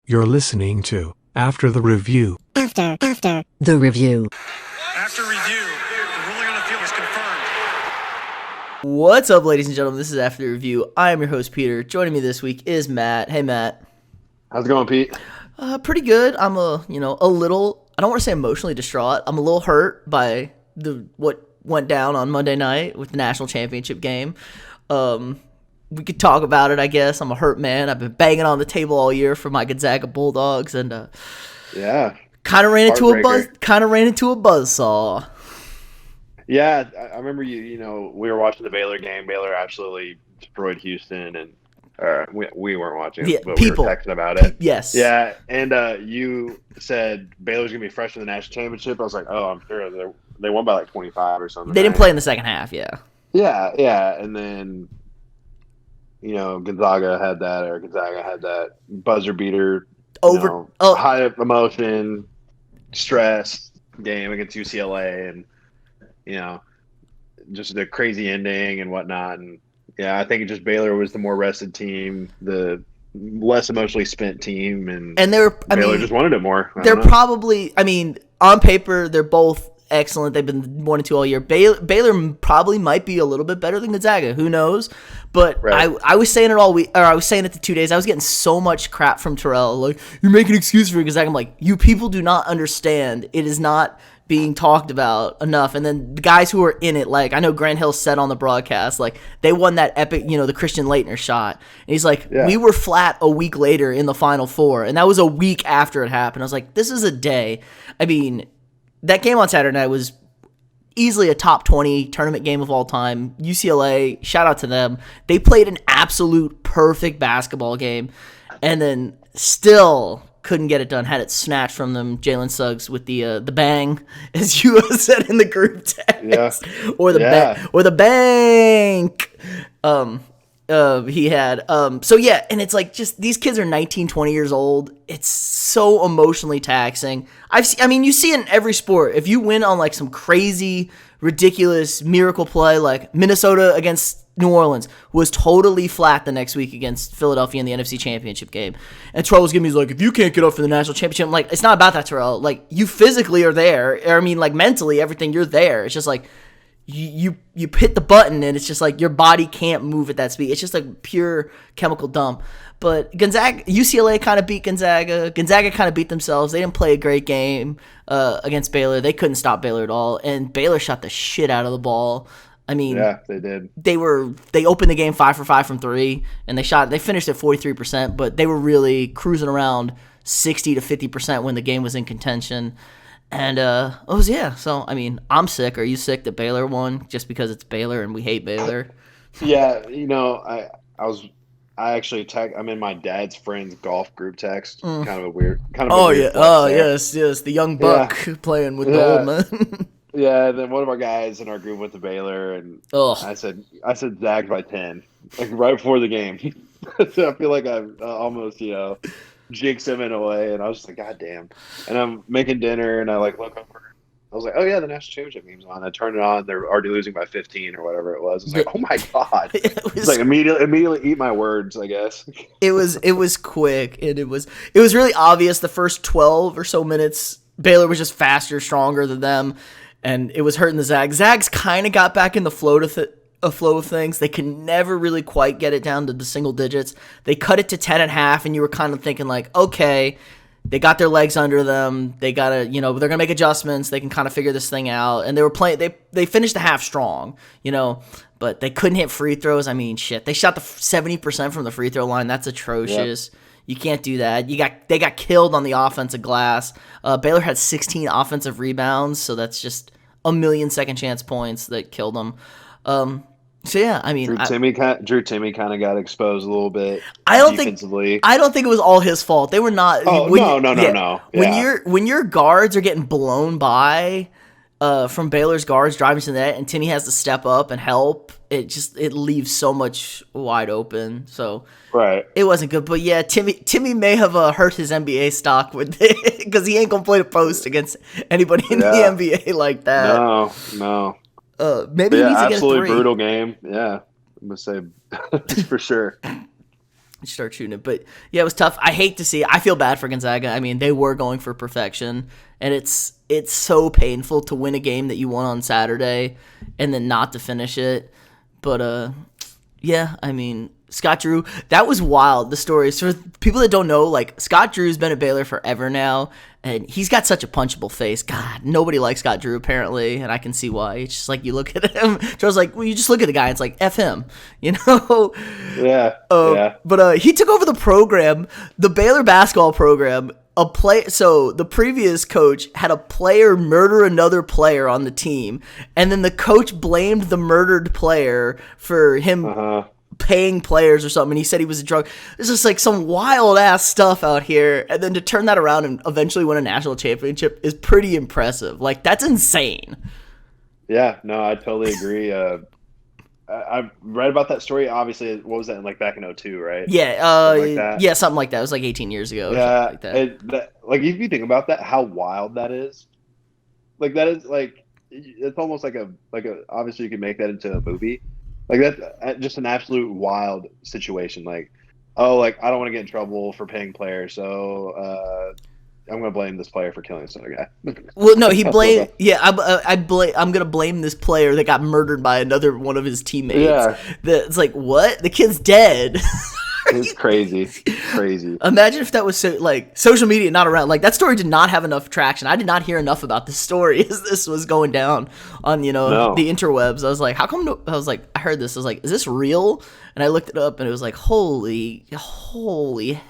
You're listening to After the Review. After the review. After review, the ruling on the field is confirmed. What's up, ladies and gentlemen? This is After the Review. I am your host, Peter. Joining me this week is Matt. Hey, Matt. How's it going, Pete? Pretty good. I'm a little, I don't want to say emotionally distraught. I'm a little hurt by what went down on Monday night with the national championship game. We could talk about it, I guess. I'm a hurt man. I've been banging on the table all year for my Gonzaga Bulldogs, and kind of ran into a buzzsaw. Yeah, I remember we were watching the Baylor game. Baylor absolutely destroyed Houston, and we weren't watching it, but we were texting about it. Yes. Yeah, and you said Baylor's going to be fresh in the national championship. I was like, oh, I'm sure. They won by like 25 or something. They didn't play in the second half, yeah. Yeah, and then Gonzaga had that buzzer beater, high emotion, stress game against UCLA, and just the crazy ending and whatnot. And yeah, I think Baylor was the more rested team, the less emotionally spent team, and Baylor just wanted it more. They're probably, on paper, they're both excellent. They've been 1-2 all year. Baylor probably might be a little bit better than Gonzaga. Who knows? But right. I was saying it all week, or I was saying it the 2 days. I was getting so much crap from Terrell. Like, you're making an excuse for Gonzaga. I'm like, you people do not understand. It is not being talked about enough. And then the guys who are in it, like, I know Grant Hill said on the broadcast, like, they won that epic, the Christian Laettner shot. And he's like, We were flat a week later in the Final Four. And that was a week after it happened. I was like, this is a day. That game on Saturday night was easily a top 20 tournament game of all time. UCLA, shout out to them. They played an absolute perfect basketball game and then still couldn't get it done. Had it snatched from them. Jalen Suggs with the bang, as you said in the group text, or the bank. He had and it's like, just these kids are 19, 20 years old. It's so emotionally taxing. You see it in every sport. If you win on like some crazy, ridiculous miracle play, like Minnesota against New Orleans was totally flat the next week against Philadelphia in the NFC Championship game. And Terrell was giving me, like, if you can't get up for the national championship, I'm like, it's not about that, Terrell. Like, you physically are there. Mentally, everything, you're there. It's just like, you hit the button and it's just like your body can't move at that speed. It's just like pure chemical dump. But UCLA kind of beat Gonzaga. Gonzaga kind of beat themselves. They didn't play a great game against Baylor. They couldn't stop Baylor at all. And Baylor shot the shit out of the ball. Yeah, they did. They opened the game 5 for 5 from 3, and they finished at 43%, but they were really cruising around 60 to 50% when the game was in contention. And so I'm sick. Are you sick that Baylor won just because it's Baylor and we hate Baylor? Yeah, I'm in my dad's friend's golf group text. Kind of a weird. Yes, the young buck playing with the old man. Yeah, then one of our guys in our group went to Baylor, and I said Zag by 10, like right before the game. So I feel like I almost jinxed him in a way, and I was just like, God damn. And I'm making dinner, and I look over. I was like, oh yeah, the national championship game's on. I turned it on. They're already losing by 15 or whatever it was. I was like, oh my God. It's like immediately eat my words, I guess. It was quick, and it was really obvious the first 12 or so minutes. Baylor was just faster, stronger than them. And it was hurting the Zags. Zags kind of got back in the flow of things. They could never really quite get it down to the single digits. They cut it to 10.5, and you were kind of thinking like, okay, they got their legs under them. They gotta, they're gonna make adjustments. They can kind of figure this thing out. And they were playing. They finished the half strong, but they couldn't hit free throws. Shit. They shot the 70% from the free throw line. That's atrocious. Yep. You can't do that. They got killed on the offensive glass. Baylor had 16 offensive rebounds, so that's just a million second chance points that killed them. Drew Timme kind of got exposed a little bit. Defensively. I don't think it was all his fault. They were not. Oh, no. Yeah. When your guards are getting blown by from Baylor's guards driving to the net, and Timme has to step up and help, it leaves so much wide open. So right, it wasn't good. But yeah, Timme may have hurt his NBA stock with it because he ain't gonna play the post against anybody in the NBA like that. No. Maybe he needs to get a 3. Absolutely brutal game. Yeah, I'm gonna say for sure. start shooting it. But yeah, it was tough. I hate to see. I feel bad for Gonzaga. I mean, they were going for perfection, and it's so painful to win a game that you won on Saturday and then not to finish it. But yeah, I mean, Scott Drew, that was wild. The stories for people that don't know, like Scott Drew's been at Baylor forever now, and he's got such a punchable face. God, nobody likes Scott Drew apparently, and I can see why. It's just like you look at him. So I was like, well, you just look at the guy. And it's like F him, you know? Yeah. But he took over the program, the Baylor basketball program. So the previous coach had a player murder another player on the team, and then the coach blamed the murdered player for him paying players or something, and he said he was a drug. It's just like some wild ass stuff out here, and then to turn that around and eventually win a national championship is pretty impressive. Like, that's insane. Yeah, no, I totally agree. I've read about that story. Obviously, what was that, like back in 2002, right? Yeah, yeah, something like that. It was like 18 years ago. Yeah, or something like that. Like if you think about that, how wild that is. Like that is like it's almost like a obviously you can make that into a movie. Like that's just an absolute wild situation. Like, oh, like I don't want to get in trouble for paying players, so I'm gonna blame this player for killing this other guy. Well, no, he blamed. Yeah, I'm gonna blame this player that got murdered by another one of his teammates. Yeah, it's like, what? The kid's dead. It's crazy. Imagine if that was like social media not around. Like, that story did not have enough traction. I did not hear enough about this story as this was going down on the interwebs. I was like, how come? I was like, I heard this. I was like, is this real? And I looked it up, and it was like, holy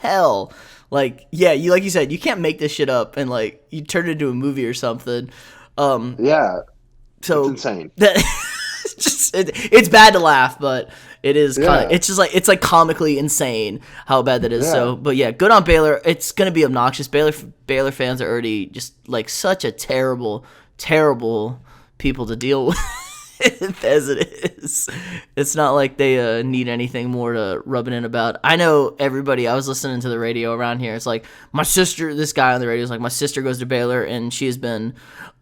hell. Like, yeah, like you said, you can't make this shit up and like you turn it into a movie or something. Yeah, so it's insane. It's bad to laugh, but it is kind of. It's just like it's like comically insane how bad that is. Yeah. So, but yeah, good on Baylor. It's gonna be obnoxious. Baylor fans are already just like such a terrible people to deal with. As it is, it's not like they need anything more to rub it in about. I know everybody. I was listening to the radio around here. It's like my sister. This guy on the radio is like, my sister goes to Baylor and she's been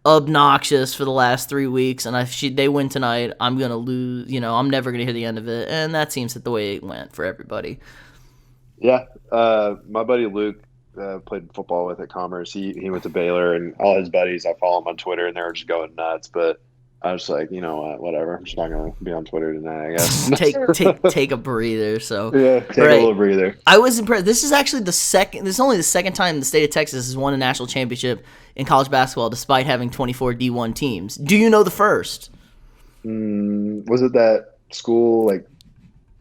obnoxious for the last 3 weeks. And if they win tonight, I'm gonna lose. You know, I'm never gonna hear the end of it. And that seems that the way it went for everybody. Yeah, my buddy Luke played football with at Commerce. He went to Baylor, and all his buddies. I follow him on Twitter, and they were just going nuts. But I was like, you know what, whatever. I'm just not gonna be on Twitter tonight, I guess. take a breather. So yeah, take a little breather. I was impressed. This is actually This is only the second time the state of Texas has won a national championship in college basketball, despite having 24 D1 teams. Do you know the first? Was it that school like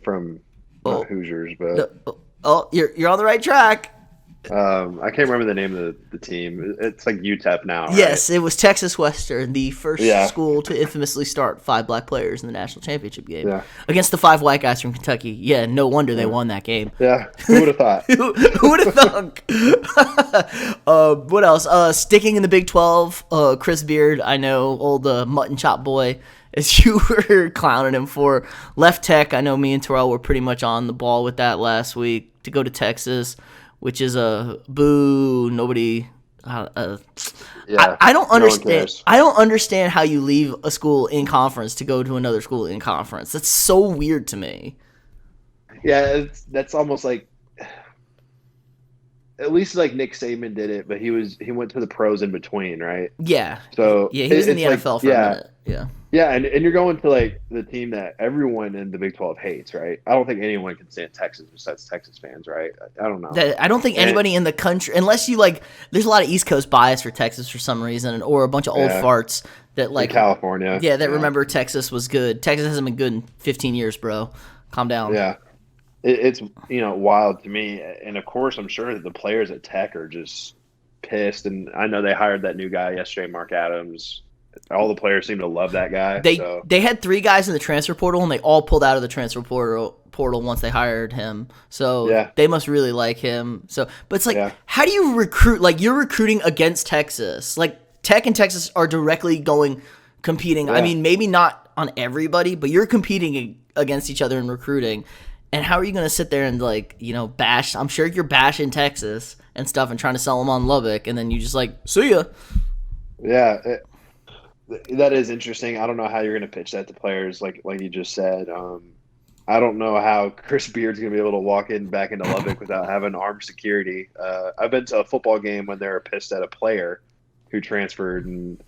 from not Hoosiers, but you're on the right track. I can't remember the name of the team. It's like UTEP now, right? Yes, it was Texas Western, the first school to infamously start 5 black players in the national championship game against the 5 white guys from Kentucky. Yeah, no wonder they won that game. Yeah, who would have thought? Who would have thunk? What else? Sticking in the Big 12, Chris Beard, I know, old mutton chop boy, as you were clowning him for. Left Tech, I know me and Terrell were pretty much on the ball with that last week to go to Texas, which is a boo. Nobody. I don't understand. I don't understand how you leave a school in conference to go to another school in conference. That's so weird to me. Yeah, that's almost like. At least like Nick Saban did it, but he went to the pros in between, right? Yeah. So yeah, he was in the NFL for a minute. Yeah. Yeah, and you're going to like the team that everyone in the Big 12 hates, right? I don't think anyone can stand Texas besides Texas fans, right? I don't know. I don't think anybody in the country, unless you like, there's a lot of East Coast bias for Texas for some reason, or a bunch of old farts that like in California. Yeah, that remember Texas was good. Texas hasn't been good in 15 years, bro. Calm down. Yeah. It's wild to me, and of course I'm sure that the players at Tech are just pissed, and I know they hired that new guy yesterday, Mark Adams. All the players seem to love that guy. They had 3 guys in the transfer portal, and they all pulled out of the transfer portal once they hired him. So they must really like him. So, but it's like, how do you recruit? Like, you're recruiting against Texas. Like, Tech and Texas are directly competing. I mean, maybe not on everybody, but you're competing against each other in recruiting. And how are you going to sit there and, like, bash? I'm sure you're bashing Texas and stuff and trying to sell them on Lubbock, and then you just like, see ya. Yeah, that is interesting. I don't know how you're going to pitch that to players, like you just said. I don't know how Chris Beard's going to be able to walk back into Lubbock without having armed security. I've been to a football game when they were pissed at a player who transferred, and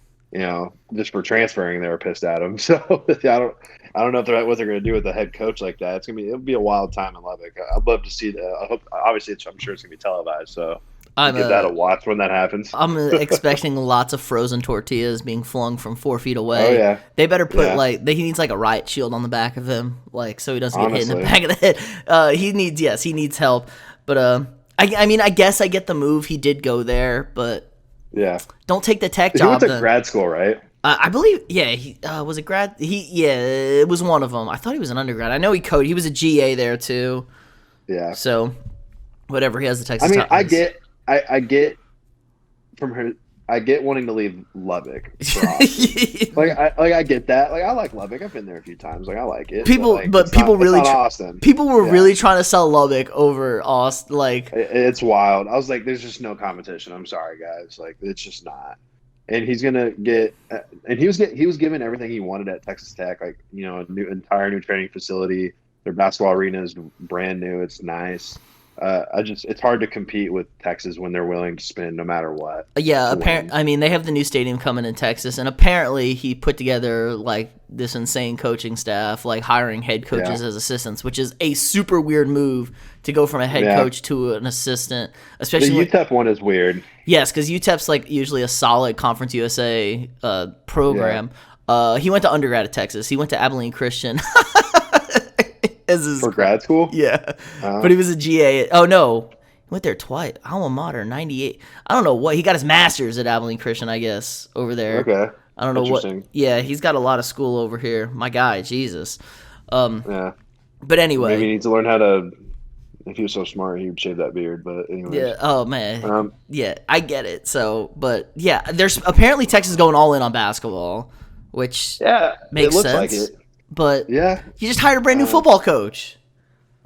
just for transferring, they were pissed at him. So I don't know what they're going to do with a head coach like that. It'll be a wild time in Lubbock. I'd love to see that. I hope, obviously, I'm sure it's going to be televised. So give that a watch when that happens. I'm expecting lots of frozen tortillas being flung from 4 feet away. Oh yeah, they better put he needs like a riot shield on the back of him, so he doesn't get hit in the back of the head. He needs help. But I guess I get the move. He did go there, but don't take the tech job. He went to grad school, right? I believe, he was a grad. It was one of them. I thought he was an undergrad. I know he coded. He was a GA there too. Yeah. So whatever, he has the Texas. I get from her. I get wanting to leave Lubbock. I get that. I like Lubbock. I've been there a few times. I like it. People were really trying to sell Lubbock over Austin. It's wild. I was like, there's just no competition. I'm sorry, guys. It's just not. And he's gonna get. And he was given everything he wanted at Texas Tech. A entire new training facility. Their basketball arena is brand new. It's nice. It's hard to compete with Texas when they're willing to spend no matter what. Yeah, they have the new stadium coming in Texas, and apparently he put together this insane coaching staff, hiring head coaches as assistants, which is a super weird move to go from a head coach to an assistant. Especially the UTEP one is weird. Yes, because UTEP's usually a solid Conference USA program. Yeah. He went to undergrad at Texas. He went to Abilene Christian. For grad school? Yeah. But he was a GA. Oh, no. He went there twice. Alma Mater, 98. I don't know what. He got his master's at Abilene Christian, I guess, over there. Okay. I don't know what. Yeah, he's got a lot of school over here. My guy, Jesus. Yeah. But anyway. Maybe he needs to learn how to, if he was so smart, he would shave that beard. But anyway. Yeah. Oh, man. Yeah, I get it. So, but yeah, there's apparently Texas going all in on basketball, which makes sense. Like it. But you just hired a brand new football coach.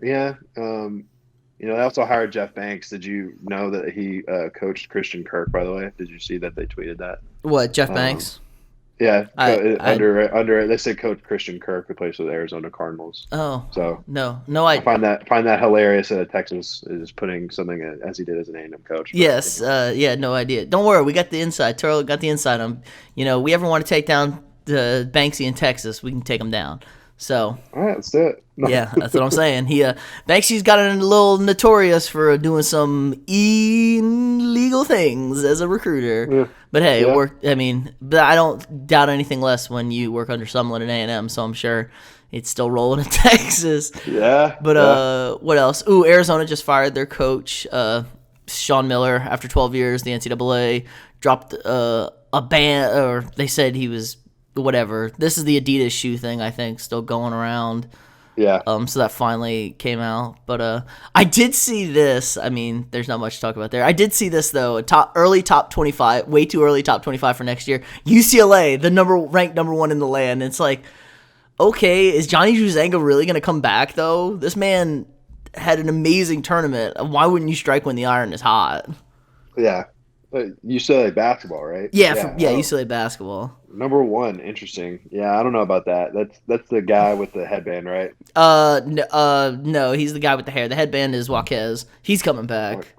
Yeah. They also hired Jeff Banks. Did you know that he coached Christian Kirk, by the way? Did you see that they tweeted that? What, Jeff Banks? Yeah. Under they said Coach Christian Kirk, who plays with the Arizona Cardinals. Oh. So no, I find that hilarious that Texas is putting something as he did as an A&M coach. Yes. No idea. Don't worry, we got the inside. Turl got the inside on. We ever want to take down the Banksy in Texas, we can take him down. So, all right, let's do it. Yeah, that's what I'm saying. Banksy's got a little notorious for doing some illegal things as a recruiter. Yeah. But hey, it worked. But I don't doubt anything less when you work under Sumlin and A&M. So I'm sure it's still rolling in Texas. Yeah. But what else? Ooh, Arizona just fired their coach, Sean Miller, after 12 years. The NCAA dropped a ban, or they said he was. Whatever. This is the Adidas shoe thing, I think, still going around. Yeah. So that finally came out. But I did see this. There's not much to talk about there. I did see this though. Early top 25, way too early top 25 for next year. UCLA, ranked number 1 in the land. It's okay, is Johnny Juzanga really going to come back though? This man had an amazing tournament. Why wouldn't you strike when the iron is hot? Yeah. UCLA basketball, right? Yeah, UCLA basketball. Number 1, interesting. Yeah, I don't know about that. That's the guy with the headband, right? No, he's the guy with the hair. The headband is Jaquez. He's coming back.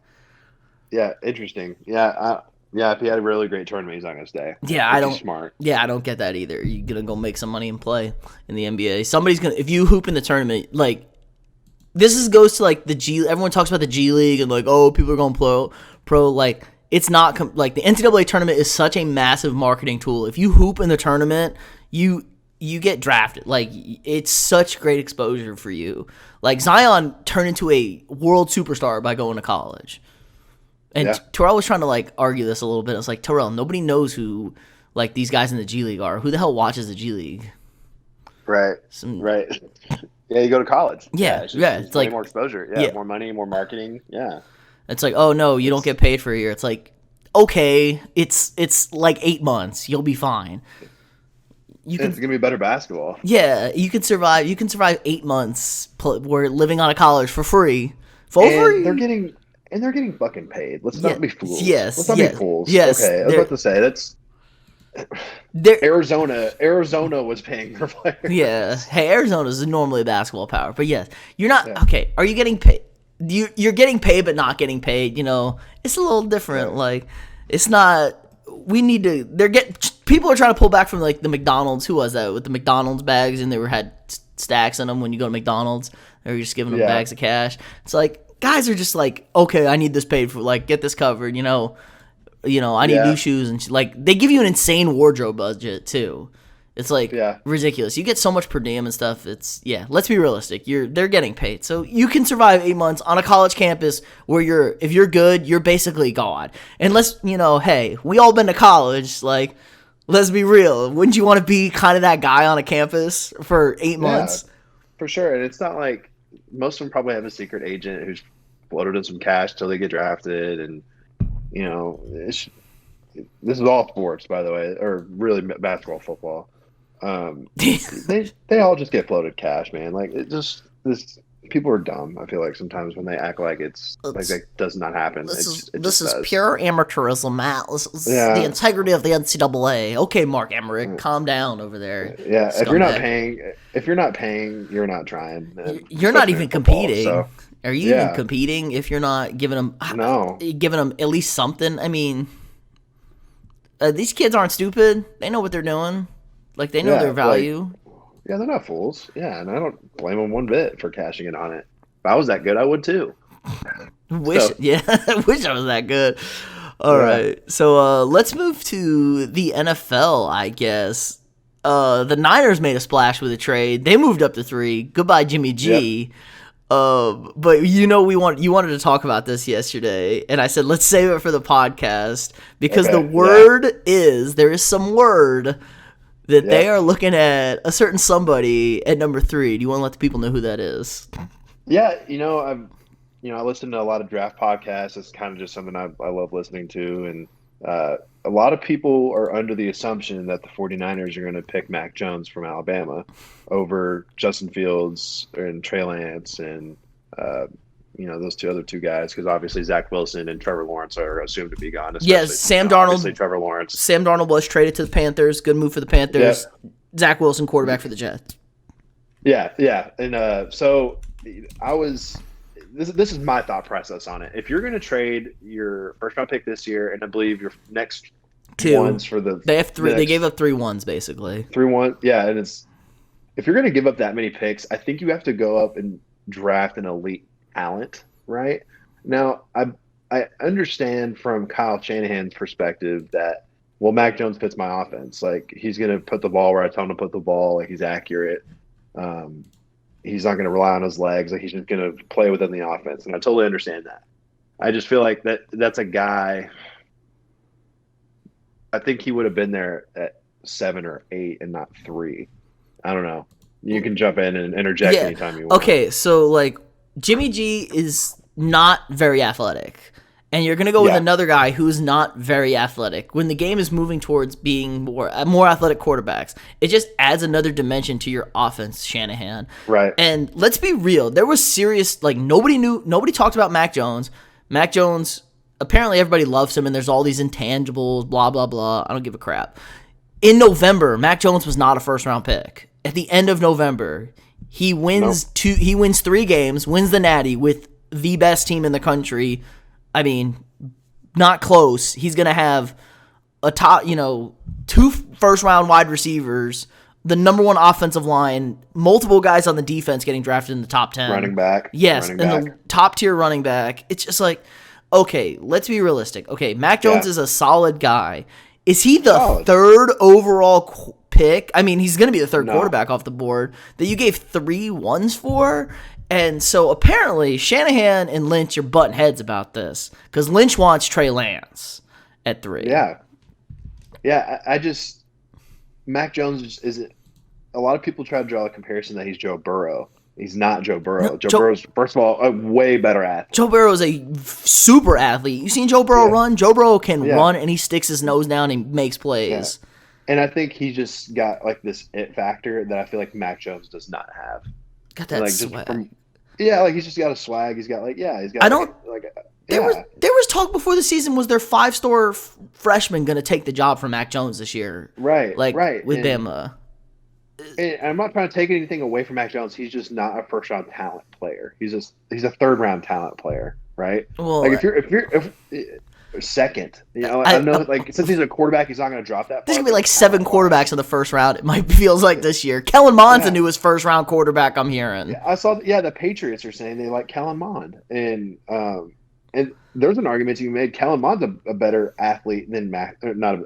Yeah, interesting. Yeah, if he had a really great tournament, he's not gonna stay. Yeah, I don't. Smart. Yeah, I don't get that either. You're gonna go make some money and play in the NBA. Somebody's gonna, if you hoop in the tournament, this goes to the G. Everyone talks about the G League and people are going pro. It's not the NCAA tournament is such a massive marketing tool. If you hoop in the tournament, you get drafted. It's such great exposure for you. Zion turned into a world superstar by going to college. And Terrell was trying to argue this a little bit. It's Terrell, nobody knows who these guys in the G League are. Who the hell watches the G League? Right. Right. Yeah, you go to college. Yeah. It's more exposure. Yeah, more money, more marketing. Yeah. It's oh no, you don't get paid for a year. It's okay, it's 8 months. You'll be fine. It's gonna be better basketball. Yeah, you can survive. You can survive 8 months. We're living on a college for free. They're getting fucking paid. Let's not be fools. Yes. Let's not be fools. Yes. Okay, I was about to say that's. Arizona was paying their players. Yeah. Hey, Arizona's normally a basketball power, but yes, you're not okay. Are you getting paid? You're getting paid, but not getting paid. It's a little different. Yeah. Like, it's not. We need to. People are trying to pull back from like the McDonald's. Who was that with the McDonald's bags and had stacks in them when you go to McDonald's? They were just giving them bags of cash. It's like guys are just like, okay, I need this paid for. Like, get this covered. I need new shoes and like they give you an insane wardrobe budget too. It's like ridiculous. You get so much per diem and stuff. Let's be realistic. They're getting paid. So you can survive 8 months on a college campus where if you're good, you're basically God. Unless, hey, we all been to college. Like, let's be real. Wouldn't you want to be kind of that guy on a campus for 8 months? For sure. And it's not like most of them probably have a secret agent who's floated in some cash till they get drafted. And, this is all sports, by the way, or really basketball, football. They all just get floated cash, man. Like people are dumb. I feel like sometimes when they act like that does not happen. This is pure amateurism, Matt. This is the integrity of the NCAA. Okay, Mark Emmerick, calm down over there. Yeah, if you're not paying, you're not trying. You're not even competing. So. Are you even competing if you're not giving them at least something? I mean, these kids aren't stupid. They know what they're doing. Like, they know their value. They're not fools. Yeah, and I don't blame them one bit for cashing in on it. If I was that good, I would too. I wish I was that good. All right. So let's move to the NFL, I guess. The Niners made a splash with a trade. They moved up to 3. Goodbye, Jimmy G. Yep. But you wanted to talk about this yesterday, and I said let's save it for the podcast because the word is there is some word that they are looking at a certain somebody at number 3. Do you want to let the people know who that is? Yeah, I listen to a lot of draft podcasts. It's kind of just something I love listening to, and a lot of people are under the assumption that the 49ers are going to pick Mac Jones from Alabama over Justin Fields and Trey Lance and those other two guys, because obviously Zach Wilson and Trevor Lawrence are assumed to be gone. Yes, Sam Darnold. Obviously Trevor Lawrence. Sam Darnold was traded to the Panthers. Good move for the Panthers. Yeah. Zach Wilson, quarterback for the Jets. Yeah, and so I was. This is my thought process on it. If you're going to trade your first round pick this year, and I believe your next 2 ones for they have 3. They gave up 3 ones basically. 3-1. Yeah, and if you're going to give up that many picks, I think you have to go up and draft an elite talent, right? Now, I understand from Kyle Shanahan's perspective that, well, Mac Jones fits my offense. Like, he's going to put the ball where I tell him to put the ball. Like, he's accurate. He's not going to rely on his legs. Like, he's just going to play within the offense. And I totally understand that. I just feel like that's a guy. I think he would have been there at 7 or 8 and not 3. I don't know. You can jump in and interject anytime you want. Okay, so like Jimmy G is not very athletic. And you're going to go with another guy who's not very athletic. When the game is moving towards being more athletic quarterbacks, it just adds another dimension to your offense, Shanahan. Right. And let's be real. There was serious, like, nobody talked about Mac Jones. Mac Jones, apparently everybody loves him, and there's all these intangibles, blah, blah, blah. I don't give a crap. In November, Mac Jones was not a first-round pick. At the end of November, he wins 3 games, wins the Natty with the best team in the country. I mean, not close. He's going to have a top, 2 first-round wide receivers, the number 1 offensive line, multiple guys on the defense getting drafted in the top 10. Running back. Yes, the top-tier running back. It's just like, okay, let's be realistic. Okay, Mac Jones is a solid guy. Is he the 3rd overall pick? I mean, he's going to be the 3rd quarterback off the board that you gave 3 ones for? And so apparently Shanahan and Lynch are butting heads about this because Lynch wants Trey Lance at 3. Yeah. I just Mac Jones is a lot of people try to draw a comparison that he's Joe Burrow. He's not Joe Burrow. Joe Burrow's, first of all, a way better athlete. Joe Burrow is a super athlete. You seen Joe Burrow run? Joe Burrow can run and he sticks his nose down and makes plays. Yeah. And I think he just got like this it factor that I feel like Mac Jones does not have. Got that swag. Like he's just got a swag. He's got he's got. There was talk before the season. Was their 5-star freshman going to take the job from Mac Jones this year? Right. With Bama. And I'm not trying to take anything away from Mac Jones. He's just not a first round talent player. He's a third round talent player, right? Well, like if you're second, I know since he's a quarterback, he's not going to drop that. There's going to be like 7 quarterbacks in the first round. It feels like this year. Kellen Mond's the newest first round quarterback I'm hearing. Yeah, I saw. Yeah, the Patriots are saying they like Kellen Mond, and there's an argument to be made. Kellen Mond's a better athlete than Mac. It's not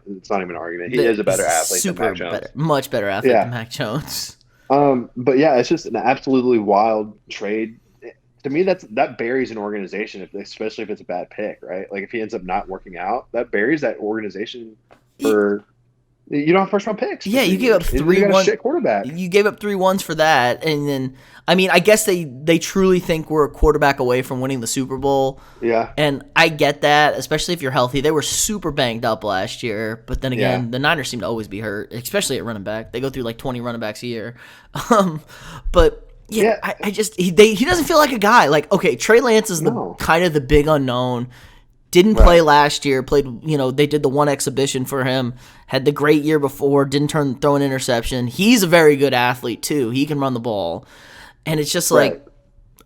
even an argument. He is a better athlete than Mac Jones. Much better athlete than Mac Jones. But yeah, it's just an absolutely wild trade. To me, that buries an organization, especially if it's a bad pick, right? Like if he ends up not working out, that buries that organization for. You don't have first round picks. Yeah, you gave up 3-1. Shit quarterback. You gave up 3-1s for that, and then I guess they truly think we're a quarterback away from winning the Super Bowl. Yeah, and I get that, especially if you're healthy. They were super banged up last year, but then again, the Niners seem to always be hurt, especially at running back. They go through like 20 running backs a year. But yeah. I just he doesn't feel like a guy. Like okay, Trey Lance is kind of the big unknown. Didn't play last year. Played, they did the one exhibition for him. Had the great year before. Didn't throw an interception. He's a very good athlete too. He can run the ball, and it's just like,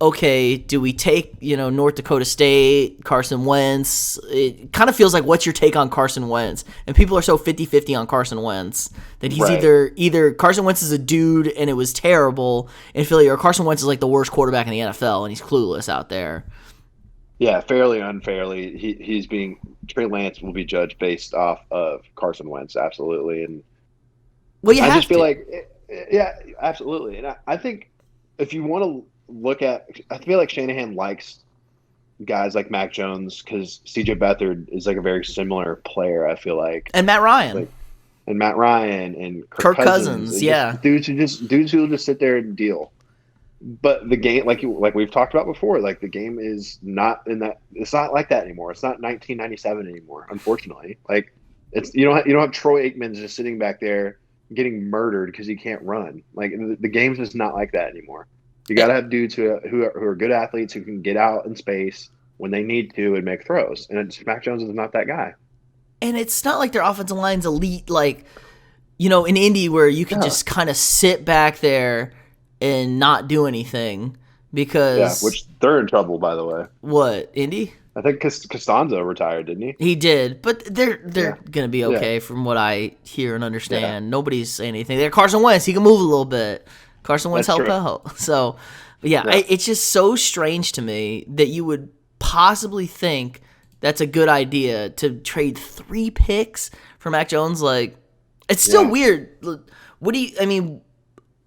okay, do we take North Dakota State, Carson Wentz? It kind of feels like what's your take on Carson Wentz? And people are so 50-50 on Carson Wentz that he's either Carson Wentz is a dude and it was terrible in Philly, or Carson Wentz is like the worst quarterback in the NFL and he's clueless out there. Yeah, fairly unfairly, Trey Lance will be judged based off of Carson Wentz, absolutely. And I just feel like, yeah, absolutely. And I think if you want to look at, I feel like Shanahan likes guys like Mac Jones because C.J. Beathard is like a very similar player. I feel like, and Matt Ryan, and Kirk Cousins, yeah, dudes who will just sit there and deal. But the game, like we've talked about before, like the game is not in that. It's not like that anymore. It's not 1997 anymore. Unfortunately, like you don't have Troy Aikman just sitting back there getting murdered because he can't run. Like the game's just not like that anymore. You got to have dudes who are good athletes who can get out in space when they need to and make throws. And Mac Jones is not that guy. And it's not like their offensive line's elite, like in Indy where you can just kind of sit back there and not do anything because which they're in trouble, by the way. What, Indy? I think Costanzo retired, didn't he? He did, but they're gonna be okay from what I hear and understand. Yeah. Nobody's saying anything. They're Carson Wentz. He can move a little bit. Carson Wentz helped out. So, it's just so strange to me that you would possibly think that's a good idea to trade 3 picks for Mac Jones. Like, it's still weird. What do you?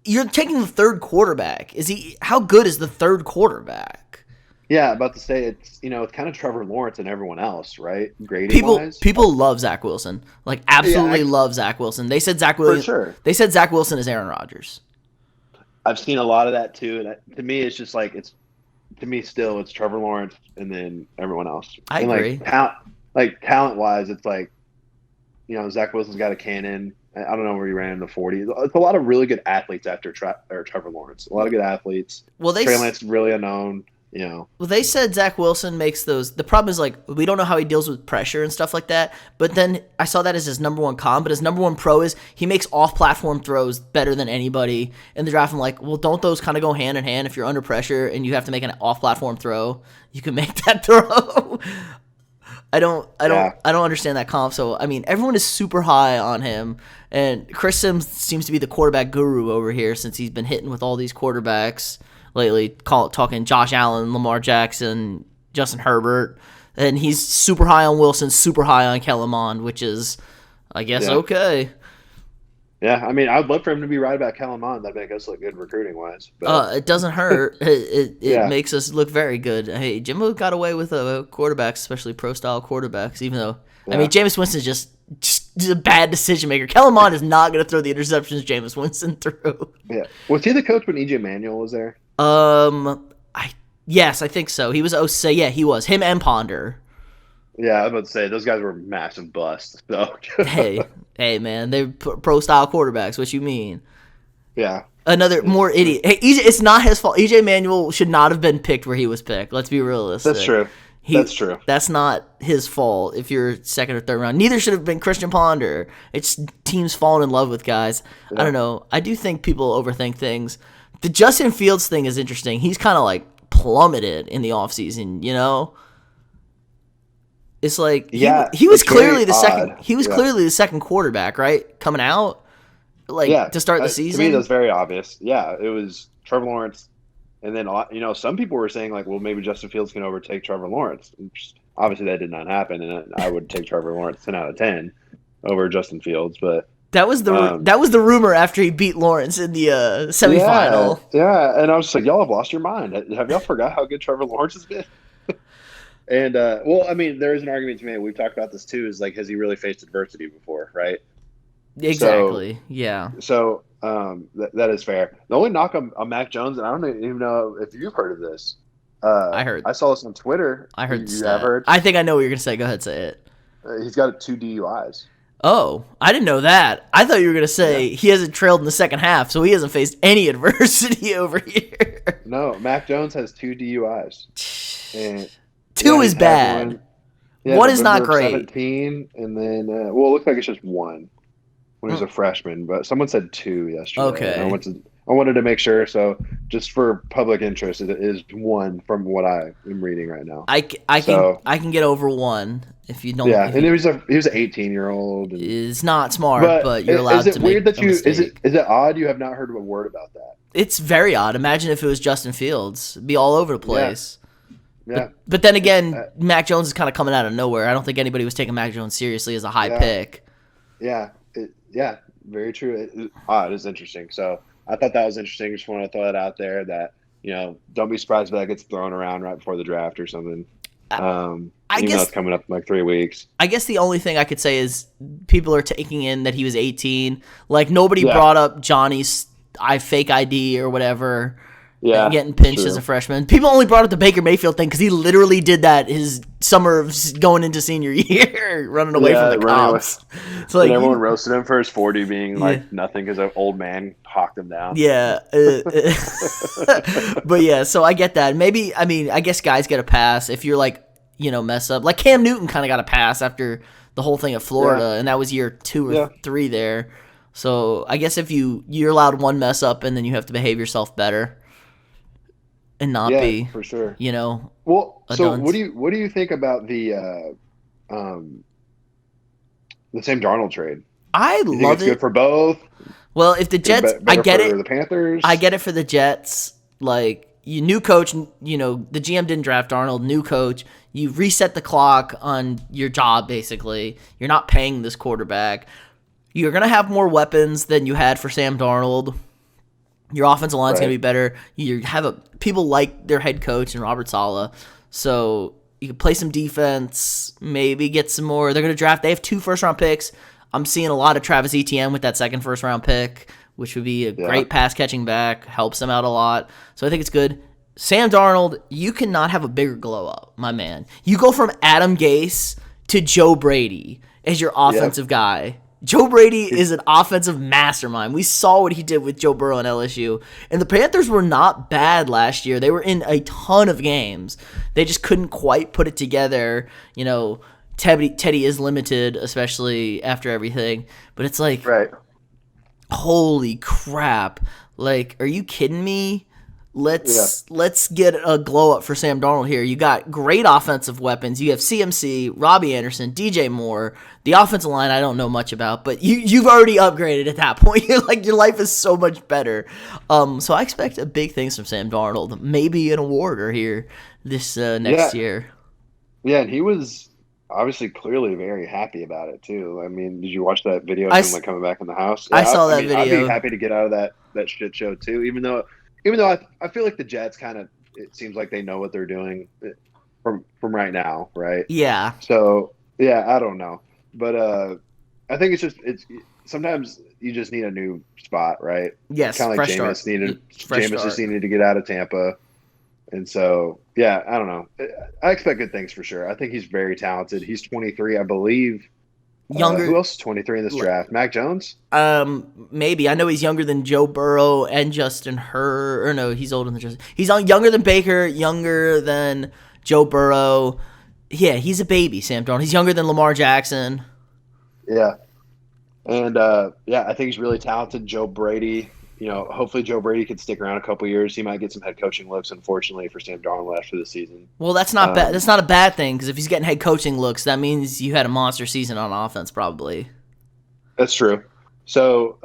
You're taking the third quarterback. How good is the third quarterback? Yeah, about to say it's kind of Trevor Lawrence and everyone else, right? Grading-wise. People love Zach Wilson. Like absolutely love Zach Wilson. They said Zach Wilson. For sure. They said Zach Wilson is Aaron Rodgers. I've seen a lot of that too, and to me, it's just like it's Trevor Lawrence and then everyone else. I agree. Talent-wise, it's like Zach Wilson's got a cannon. I don't know where he ran in the 40. It's a lot of really good athletes after Trevor Lawrence. A lot of good athletes. Well, Trey Lance is really unknown. Well, they said Zach Wilson makes those. The problem is we don't know how he deals with pressure and stuff like that. But then I saw that as his number one con. But his number one pro is he makes off-platform throws better than anybody in the draft. I'm like, well, don't those kind of go hand in hand? If you're under pressure and you have to make an off-platform throw, you can make that throw. I don't understand that comp. So everyone is super high on him, and Chris Sims seems to be the quarterback guru over here since he's been hitting with all these quarterbacks lately. Talking Josh Allen, Lamar Jackson, Justin Herbert, and he's super high on Wilson, super high on Kellen Mond, which is, I guess, okay. Yeah, I'd love for him to be right about Kellen Mond. That'd make us look good recruiting-wise. It doesn't hurt. It makes us look very good. Hey, Jimbo got away with quarterbacks, especially pro-style quarterbacks, even though, Jameis Winston's just a bad decision-maker. Kellen Mond is not going to throw the interceptions Jameis Winston threw. Yeah. Was he the coach when E.J. Manuel was there? Yes, I think so. He was he was. Him and Ponder. Yeah, I was about to say, those guys were massive busts. So. Hey, man, they're pro-style quarterbacks. What you mean? Yeah. Another more idiot. Hey, it's not his fault. E.J. Manuel should not have been picked where he was picked. Let's be realistic. That's true. That's true. That's not his fault if you're second or third round. Neither should have been Christian Ponder. It's teams falling in love with guys. Yeah. I don't know. I do think people overthink things. The Justin Fields thing is interesting. He's kind of like plummeted in the offseason, you know? It's like he was clearly the second. He was clearly the second quarterback, right? Coming out, to start the season. To me, that's very obvious. Yeah, it was Trevor Lawrence, and then some people were saying like, well, maybe Justin Fields can overtake Trevor Lawrence. Obviously, that did not happen, and I would take Trevor Lawrence 10 out of 10 over Justin Fields. But that was the rumor after he beat Lawrence in the semifinal. Yeah, and I was just like, y'all have lost your mind. Have y'all forgot how good Trevor Lawrence has been? And, there is an argument to be made. We've talked about this too, is like, has he really faced adversity before, right? Exactly, yeah. So that is fair. The only knock on Mac Jones, and I don't even know if you've heard of this. I saw this on Twitter. I heard you have heard? I think I know what you're going to say. Go ahead, say it. He's got 2 DUIs. Oh, I didn't know that. I thought you were going to say he hasn't trailed in the second half, so he hasn't faced any adversity over here. No, Mac Jones has 2 DUIs. And 2 is bad. One is not great. 17, and then it looks like it's just 1 when he was a freshman. But someone said 2 yesterday. Okay. I wanted to make sure. So just for public interest, it is 1 from what I am reading right now. I can get over 1 if you don't. Yeah, and he was an 18-year-old. It's not smart, but you're allowed to make a mistake. Is it odd you have not heard a word about that? It's very odd. Imagine if it was Justin Fields. It'd be all over the place. Yeah. But then again, Mac Jones is kind of coming out of nowhere. I don't think anybody was taking Mac Jones seriously as a high pick. Yeah. Very true. It is interesting. So I thought that was interesting. Just want to throw that out there that, don't be surprised if that gets thrown around right before the draft or something. Even though it's coming up in like 3 weeks. I guess the only thing I could say is people are taking in that he was 18. Like nobody brought up Johnny's fake ID or whatever. Yeah, getting pinched as a freshman. People only brought up the Baker Mayfield thing because he literally did that his summer of going into senior year, running away from the cops. So like, everyone roasted him for his 40 being like nothing because an old man hawked him down. Yeah, but yeah, so I get that. Maybe I guess guys get a pass if you're like mess up. Like Cam Newton kind of got a pass after the whole thing at Florida, and that was year 2 or 3 there. So I guess if you're allowed 1 mess up and then you have to behave yourself better. And not be for sure. Well, so dunce. What do you think about the Sam Darnold trade? I love it. Good for both. Well, if the Jets, I get it. The Panthers, I get it for the Jets. Like new coach, the GM didn't draft Darnold. New coach, you reset the clock on your job. Basically, you're not paying this quarterback. You're gonna have more weapons than you had for Sam Darnold. Your offensive line's going to be better. You have people like their head coach and Robert Saleh. So you can play some defense, maybe get some more. They're going to draft. They have 2 first-round picks. I'm seeing a lot of Travis Etienne with that second first-round pick, which would be a great pass-catching back. Helps them out a lot. So I think it's good. Sam Darnold, you cannot have a bigger glow-up, my man. You go from Adam Gase to Joe Brady as your offensive guy. Joe Brady is an offensive mastermind. We saw what he did with Joe Burrow and LSU. And the Panthers were not bad last year. They were in a ton of games. They just couldn't quite put it together. Teddy is limited, especially after everything. But it's like, holy crap. Like, are you kidding me? Let's get a glow up for Sam Darnold here. You got great offensive weapons. You have CMC, Robbie Anderson, DJ Moore. The offensive line I don't know much about, but you've already upgraded at that point. You're like your life is so much better. So I expect big things from Sam Darnold. Maybe an award or here this next year. Yeah, and he was obviously clearly very happy about it too. I mean, did you watch that video of him coming back in the house? Yeah, I saw that video. I'd be happy to get out of that shit show too, even though I feel like the Jets it seems like they know what they're doing from right now, right? Yeah. So, I don't know. But I think it's sometimes you just need a new spot, right? Yes, kind of like Jameis just needed to get out of Tampa. And so, I don't know. I expect good things for sure. I think he's very talented. He's 23, I believe. Younger. Who else is 23 in this draft? Mac Jones? Maybe. I know he's younger than Joe Burrow and Justin Herbert. Or no, he's older than Justin. He's younger than Baker, younger than Joe Burrow. Yeah, he's a baby, Sam Darnold. He's younger than Lamar Jackson. Yeah. And, I think he's really talented. Joe Brady, hopefully Joe Brady can stick around a couple years. He might get some head coaching looks, unfortunately, for Sam Darnold after the season. Well, that's not bad. That's not a bad thing, because if he's getting head coaching looks, that means you had a monster season on offense, probably. That's true. So,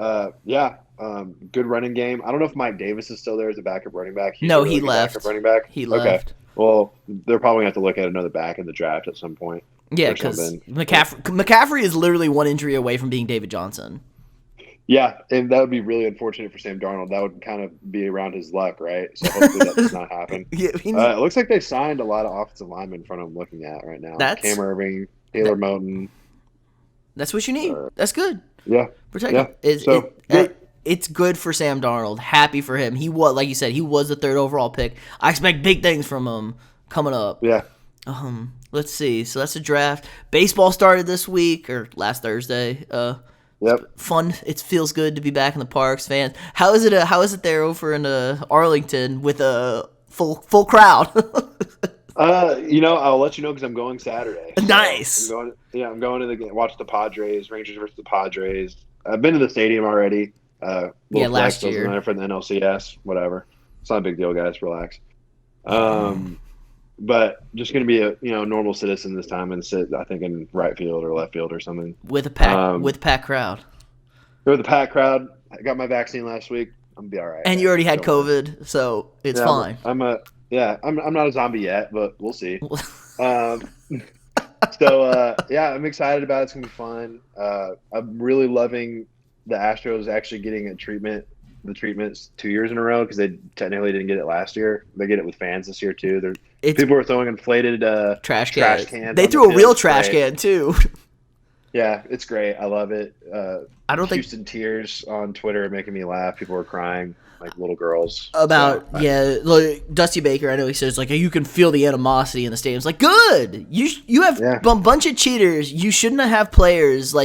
good running game. I don't know if Mike Davis is still there as a backup running back. He left. Backup running back? He left. Okay. Well, they're probably going to have to look at another back in the draft at some point. Yeah, because McCaffrey is literally one injury away from being David Johnson. Yeah, and that would be really unfortunate for Sam Darnold. That would kind of be around his luck, right? So hopefully that does not happen. It looks like they signed a lot of offensive linemen in front of them looking at right now. Cam Irving, Taylor Moton. That's what you need. That's good. Yeah. Protect him. It's good for Sam Darnold. Happy for him. He was, like you said, he was the 3rd overall pick. I expect big things from him coming up. Yeah. Let's see. So that's a draft. Baseball started this week or last Thursday. Fun. It feels good to be back in the parks, fans. How is it there over in Arlington with a full crowd? I'll let you know because I'm going Saturday. Nice. So I'm going to the game, watch the Padres, Rangers versus the Padres. I've been to the stadium already. Last year for the NLCS, whatever. It's not a big deal, guys. Relax. But just going to be a normal citizen this time and sit, I think, in right field or left field or something with a packed crowd. With a packed crowd. I got my vaccine last week. I'm gonna be all right. And you already had COVID, so it's fine. I'm not a zombie yet, but we'll see. I'm excited about it. It's gonna be fun. I'm really loving the Astros actually getting the treatments 2 years in a row because they technically didn't get it last year. They get it with fans this year too. People were throwing inflated trash cans. They threw a real trash can too. Yeah, it's great. I love it. I don't think Houston tears on Twitter are making me laugh. People were crying like little girls. Dusty Baker. I know he says you can feel the animosity in the stadium. It's like good. You have a bunch of cheaters. You shouldn't have players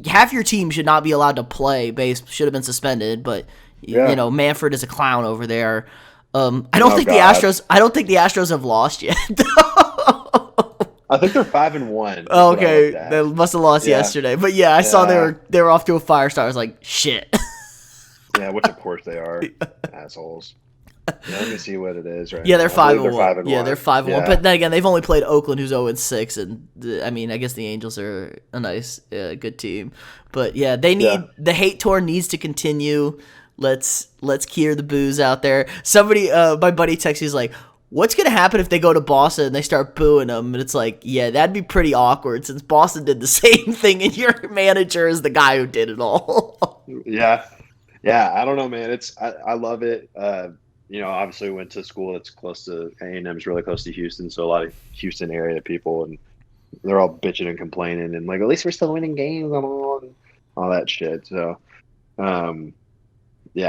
half your team should not be allowed to play. Should have been suspended. But Manfred is a clown over there. I don't think the Astros have lost yet. I think they're 5-1. Oh, okay, they must have lost yesterday. But I saw they were off to a fire start. I was like, shit. Yeah, which of course they are, assholes. Yeah, let me see what it is right now. They're 5-1. Yeah, they're 5-1. But then again, they've only played Oakland, who's 0-6, and I guess the Angels are a nice, good team. But they need the hate tour needs to continue. Let's cure the booze out there. Somebody, my buddy texts, he's like, what's going to happen if they go to Boston and they start booing them? And it's like, that'd be pretty awkward since Boston did the same thing and your manager is the guy who did it all. Yeah, I don't know, man. I love it. Obviously we went to school that's close to A&M's really close to Houston, so a lot of Houston area people, and they're all bitching and complaining and at least we're still winning games and all that shit. So, we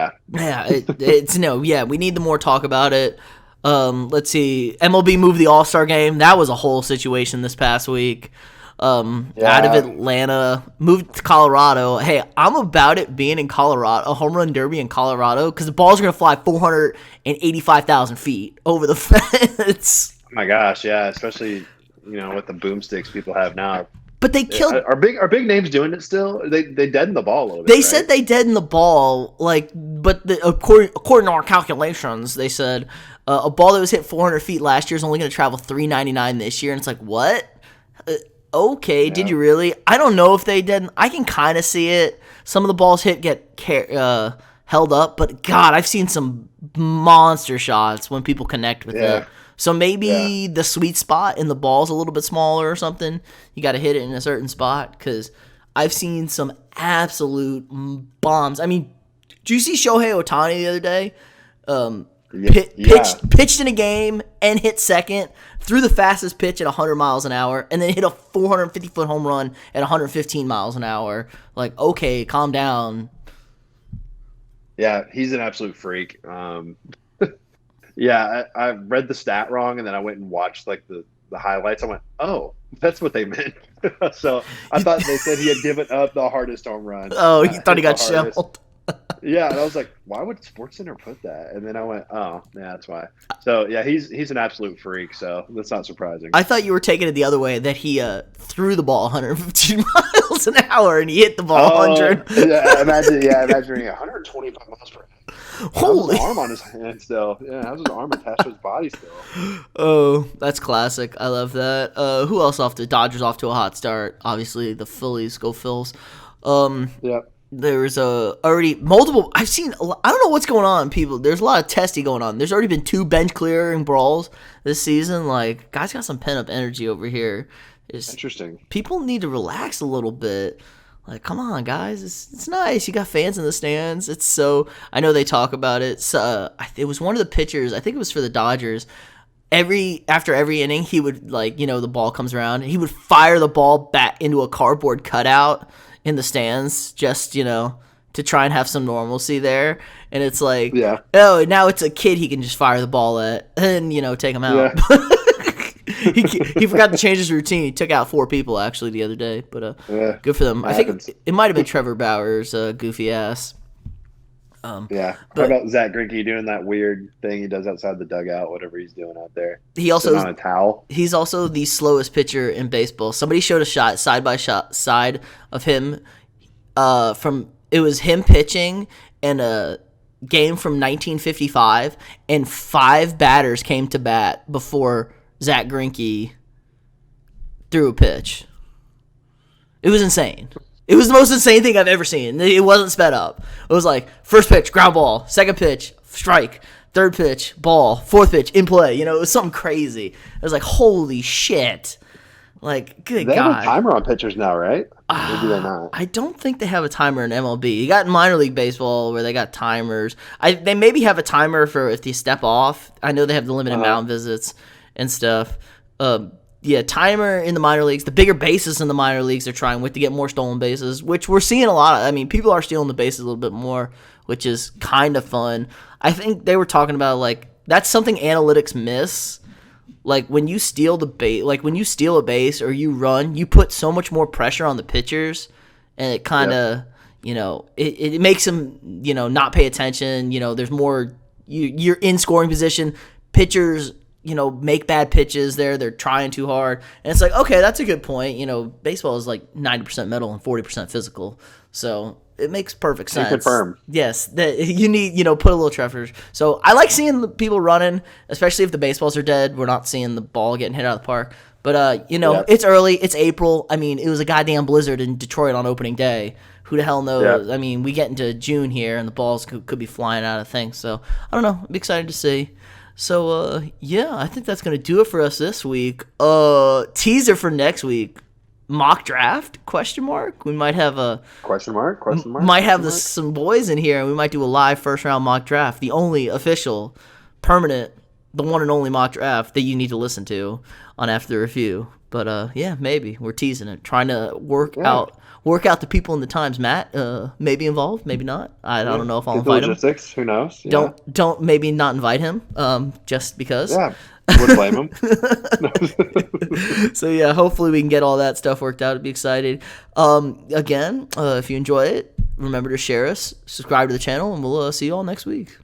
need more talk about it. Let's see. MLB moved the All-Star game. That was a whole situation this past week. Out of Atlanta, moved to Colorado. Hey, I'm about it being in Colorado, a home run derby in Colorado, because the balls are going to fly 485,000 feet over the fence. Oh my gosh, yeah, especially, with the boomsticks people have now. But they killed. Are big names doing it still? They deadened the ball a little bit. They said they deadened the ball, but according to our calculations, they said a ball that was hit 400 feet last year is only going to travel 399 this year, and it's like, what? Okay, did you really? I don't know if they didn't. I can kind of see it. Some of the balls get held up, but God, I've seen some monster shots when people connect with it. So maybe the sweet spot in the ball's a little bit smaller or something. You got to hit it in a certain spot because I've seen some absolute bombs. I mean, did you see Shohei Ohtani the other day? Pitched in a game and hit second, threw the fastest pitch at 100 miles an hour, and then hit a 450-foot home run at 115 miles an hour. Like, okay, calm down. Yeah, he's an absolute freak. I read the stat wrong, and then I went and watched the highlights. I went, oh, that's what they meant. So I thought they said he had given up the hardest home run. Oh, you thought he got shelled. Yeah, and I was like, why would SportsCenter put that? And then I went, oh, yeah, that's why. So yeah, he's an absolute freak. So that's not surprising. I thought you were taking it the other way, that he threw the ball 115 miles an hour and he hit the ball 100. Yeah, imagine 125 miles per hour. Holy! His arm on his hand still. Yeah, how's his arm attached to his body still? Oh, that's classic. I love that. Who else off the Dodgers off to a hot start? Obviously, the Phillies. Go Phils. Yep. There's already multiple. I've seen. I don't know what's going on, people. There's a lot of testy going on. There's already been 2 bench clearing brawls this season. Like, guys got some pent up energy over here. Interesting. People need to relax a little bit. Like, come on, guys. It's nice. You got fans in the stands. It's so. I know they talk about it. It was one of the pitchers. I think it was for the Dodgers. After every inning, he would, the ball comes around. He would fire the ball back into a cardboard cutout in the stands, just, to try and have some normalcy there. And it's like, oh, now it's a kid he can just fire the ball at and, take him out. Yeah. he forgot to change his routine. He took out 4 people, actually, the other day. But good for them. I think it might have been Trevor Bauer's goofy ass. How about Zach Greinke doing that weird thing he does outside the dugout, whatever he's doing out there? He also on a towel. He's also the slowest pitcher in baseball. Somebody showed a shot side by side of him. It was him pitching in a game from 1955, and 5 batters came to bat before Zach Greinke threw a pitch. It was insane. It was the most insane thing I've ever seen. It wasn't sped up. It was like, first pitch, ground ball. Second pitch, strike. Third pitch, ball. Fourth pitch, in play. It was something crazy. It was like, holy shit. Like, good God. They have a timer on pitchers now, right? Or do they not? I don't think they have a timer in MLB. You got minor league baseball where they got timers. They maybe have a timer for if you step off. I know they have the limited mound visits and stuff. Timer in the minor leagues. The bigger bases in the minor leagues they're trying with to get more stolen bases, which we're seeing a lot of. I mean, people are stealing the bases a little bit more, which is kind of fun. I think they were talking about, like, that's something analytics miss. Like, when you steal the base, like when you steal a base or you run, you put so much more pressure on the pitchers, and it kind of, it makes them, not pay attention. There's more. You're in scoring position. Pitchers, make bad pitches there. They're trying too hard. And it's like, okay, that's a good point. Baseball is like 90% mental and 40% physical. So it makes perfect sense. Confirm. Yes. That you need, put a little effort. So I like seeing the people running, especially if the baseballs are dead. We're not seeing the ball getting hit out of the park. But, It's early. It's April. I mean, it was a goddamn blizzard in Detroit on opening day. Who the hell knows? Yeah. I mean, we get into June here, and the balls could be flying out of things. So I don't know. I'm excited to see. So, I think that's going to do it for us this week. Teaser for next week. Mock draft? ? We might have a... Question mark? Might have some boys in here, and we might do a live first-round mock draft. The only official, permanent, the one and only mock draft that you need to listen to on After the Review. But, maybe. We're teasing it. Trying to work out the people in the times. Matt, maybe involved, maybe not. I don't know if I'll invite logistics, him. Who knows? Yeah. Don't maybe not invite him, just because. Yeah, would blame him. So hopefully we can get all that stuff worked out. I'd be excited. Again, if you enjoy it, remember to share us, subscribe to the channel, and we'll see you all next week.